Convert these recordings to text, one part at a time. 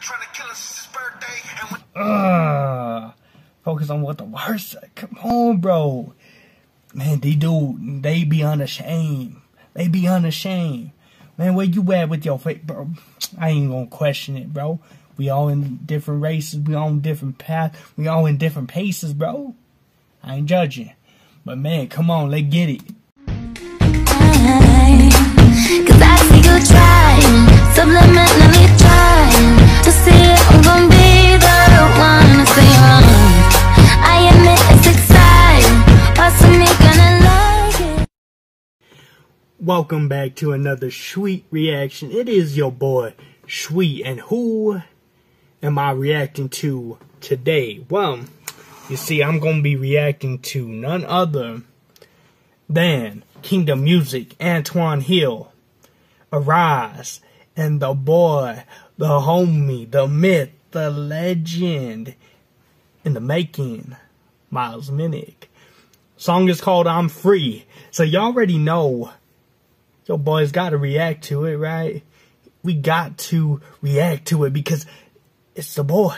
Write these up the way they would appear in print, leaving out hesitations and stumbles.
Trying to kill us his birthday Focus on what the worst. Come on, bro. Man, they be unashamed. They be unashamed. Man, where you at with your face, bro? I ain't gonna question it, bro. We all in different races. We all in different paths. We all in different paces, bro. I ain't judging. But man, come on, let's get it. Cause I see you trying, subliminally trying to see I'm gonna be the one to say wrong. I admit it's exciting, possibly gonna like it. Welcome back to another Sweet reaction. It is your boy Sweet, and who am I reacting to today? Well, you see, I'm gonna be reacting to none other than Kingdom Music, Antoine Hill, Arise, and the boy, the homie, the myth, the legend in the making, Miles Minnick. Song is called I'm Free. So you already know your boys got to react to it, right? We got to react to it because it's the boy.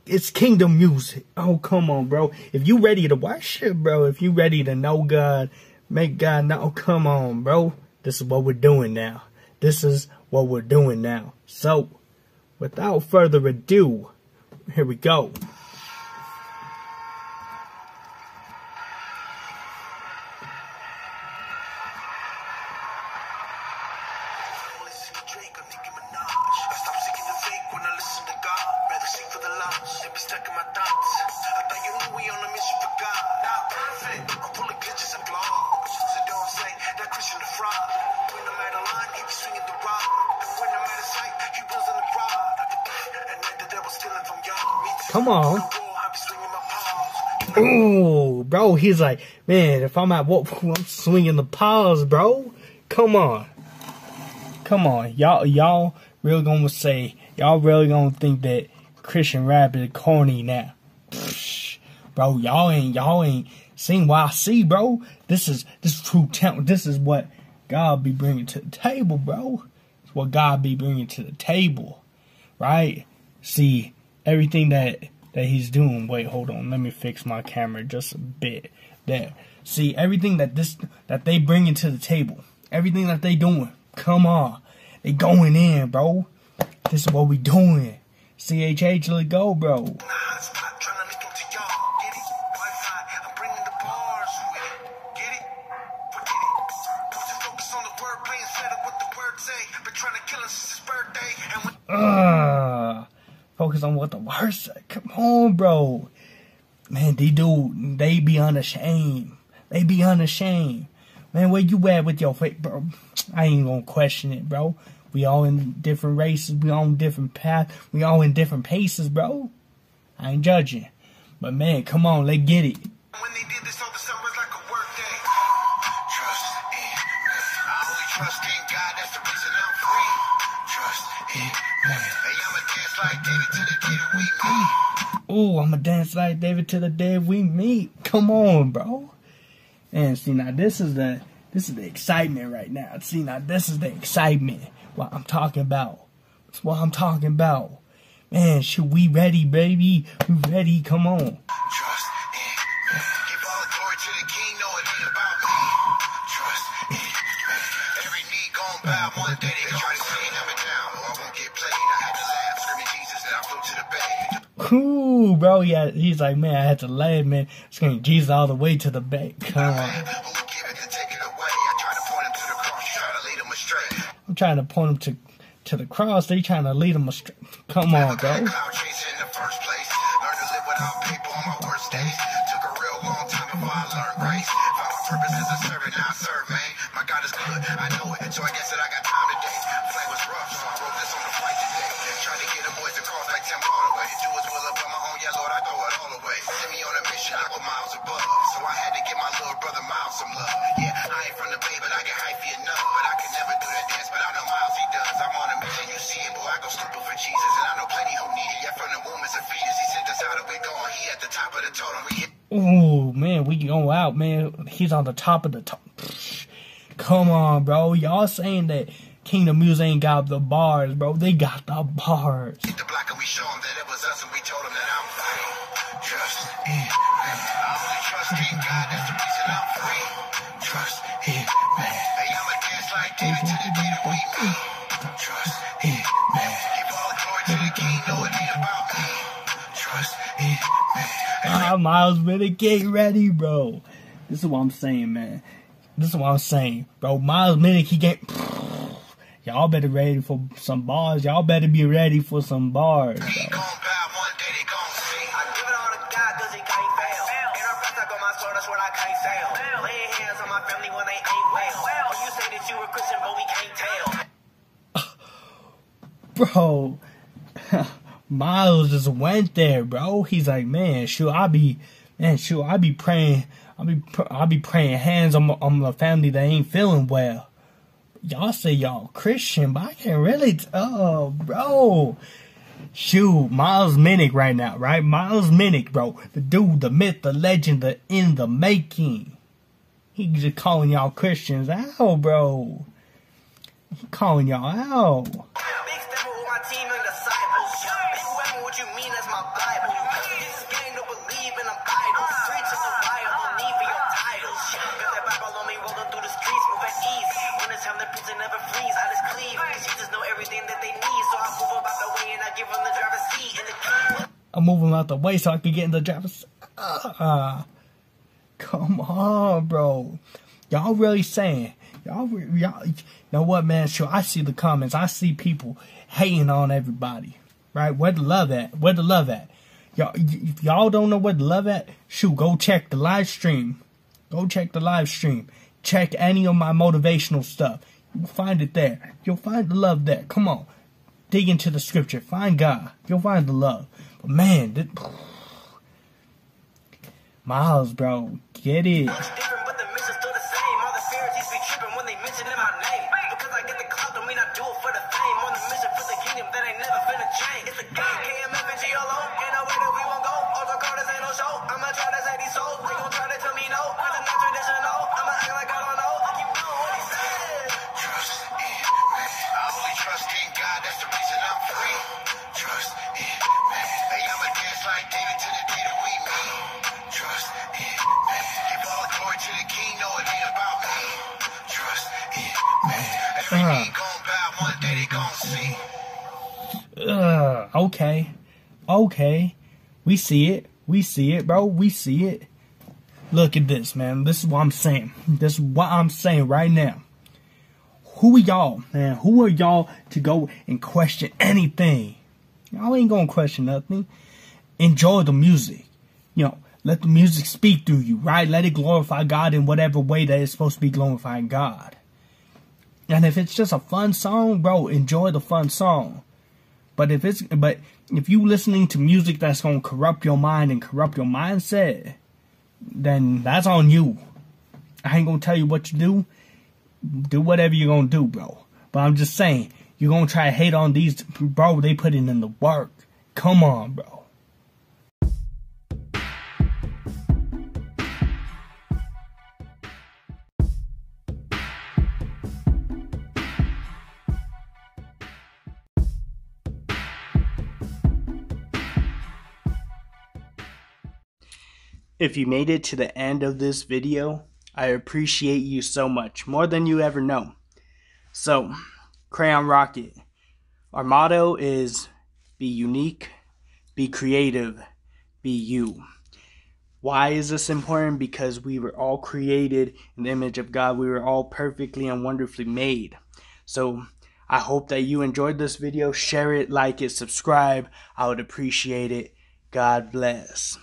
It's Kingdom Music. Oh, come on, bro. If you ready to worship, bro, if you ready to know God, make God know, come on, bro. This is what we're doing now. This is what we're doing now. So, without further ado, here we go. Come on. Oh, bro, he's like, man, if I'm at what, I'm swinging the paws, bro. Come on. Come on. Y'all really gonna say, y'all really gonna think that Christian rap is corny now. Psh, bro, y'all ain't seen what I see, bro. This is true talent. This is what God be bringing to the table, bro. It's what God be bringing to the table, right? See, everything that he's doing. Wait, hold on. Let me fix my camera just a bit. There. See, everything that they bringing to the table. Everything that they doing. Come on. They going in, bro. This is what we doing. CHH, let go, bro. Focus on what the worst. Come on, bro. Man, they be unashamed. They be unashamed. Man, where you at with your face, bro? I ain't gonna question it, bro. We all in different races. We all in different paths. We all in different paces, bro. I ain't judging. But man, come on, let's get it. When they did this, all the sun was like a work day. Trust in me. I only trust in God. That's the reason I'm free. Trust in me. Hey, I'ma dance like David to the day that we meet. Ooh, I'ma dance like David to the day we meet. Come on, bro. And see, now this is the excitement right now. See, now this is the excitement. What I'm talking about. That's what I'm talking about. Man, should we ready, baby? We ready? Come on. Trust in me. Give all the glory to the King. No, it ain't about me. Trust in me. Every knee gon' bow. One day they try to say never down. Or I won't get played. I had to laugh, screaming Jesus, and I flew to the bay. Ooh, bro, yeah, he's like, man, I had to laugh, man. Screaming Jesus all the way to the back. Come on. I'm trying to point him to the cross. They trying to lead him astray. Come on, bro. Ooh, man, we go out, man. He's on the top of the top. Come on, bro. Y'all saying that Kingdom Music ain't got the bars, bro. They got the bars. Hit the block and we show them that it was us and we told them that I'm free. Trust in man. I only trust in God, that's the reason I'm free. Trust in man. Hey, I'ma dance like David to the day that we meet. Trust in man. Give all glory to the King, know it ain't about me. Trust in man. Miles Minnick, get ready, bro. This is what I'm saying, man. This is what I'm saying, bro. Miles Minnick, he get. Y'all better ready for some bars. Y'all better be ready for some bars, bro. He gon' bow one day, they gon' see. I give it all to God, cause he can't fail. In our breath, I got my sword, that's what I can't fail. Laying hands on my family when they ain't well. When you say that you a Christian, but we can't tell. Bro, Miles just went there, bro. He's like, man, I be praying. I be praying hands on the family that ain't feeling well. Y'all say y'all Christian, but I can't really tell, bro. Shoot, Miles Minnick right now, right? Miles Minnick, bro. The dude, the myth, the legend, the in the making. He just calling y'all Christians out, bro. He calling y'all out. Big stepper with my team and disciples. Big weapon, what you mean, that's my Bible. Jesus gang don't believe in them idols. Preach is a riot, no need for your titles. Got that Bible on me, rolling through the streets, moving east. When it's time to preach, it never freeze. I just cleave, cause Jesus know everything that they need. So I move about the way and I give them the driver's seat and the key. I'm moving out the way so I can get in the driver's. Come on, bro. Y'all really saying? Y'all know what, man? Sure, I see the comments. I see people hating on everybody. Right? Where the love at? Where the love at? If y'all don't know where the love at, shoot, go check the live stream. Go check the live stream. Check any of my motivational stuff. You'll find it there. You'll find the love there. Come on. Dig into the scripture. Find God. You'll find the love. But man, Miles, bro, get it. Different, but the mission's still the same. All the Pharisees be tripping when they mention in my name. Because I get the clout, don't mean I do it for the fame. On the mission for the kingdom that ain't never finna change. It's a game, KMF and GLO. Ain't no way that we won't go. Auto carders ain't no show. I'ma try to say these souls. They gon' try to tell me no. Cause it's not traditional. I'ma act like I don't know. I keep doing what he said. Trust in man. I only trust in God, that's the reason I'm free. Trust in man. Hey, I'ma dance like David to the day that we meet. Trust in man. Give all glory to the King, know it ain't about me. Trust in man. Every knee gon' bow, one day they gon' see. Okay. We see it, bro. We see it. Look at this, man. This is what I'm saying. This is what I'm saying right now. Who are y'all, man? Who are y'all to go and question anything? Y'all ain't gonna question nothing. Enjoy the music. Let the music speak through you, right? Let it glorify God in whatever way that it's supposed to be glorifying God. And if it's just a fun song, bro, enjoy the fun song. But if you listening to music that's gonna corrupt your mind and corrupt your mindset, then that's on you. I ain't gonna tell you what to do. Do whatever you're gonna do, bro. But I'm just saying, you're gonna try to hate on these, bro, they put in the work. Come on, bro. If you made it to the end of this video, I appreciate you so much, more than you ever know. So, Crayon Rocket, our motto is be unique, be creative, be you. Why is this important? Because we were all created in the image of God. We were all perfectly and wonderfully made. So, I hope that you enjoyed this video. Share it, like it, subscribe. I would appreciate it. God bless.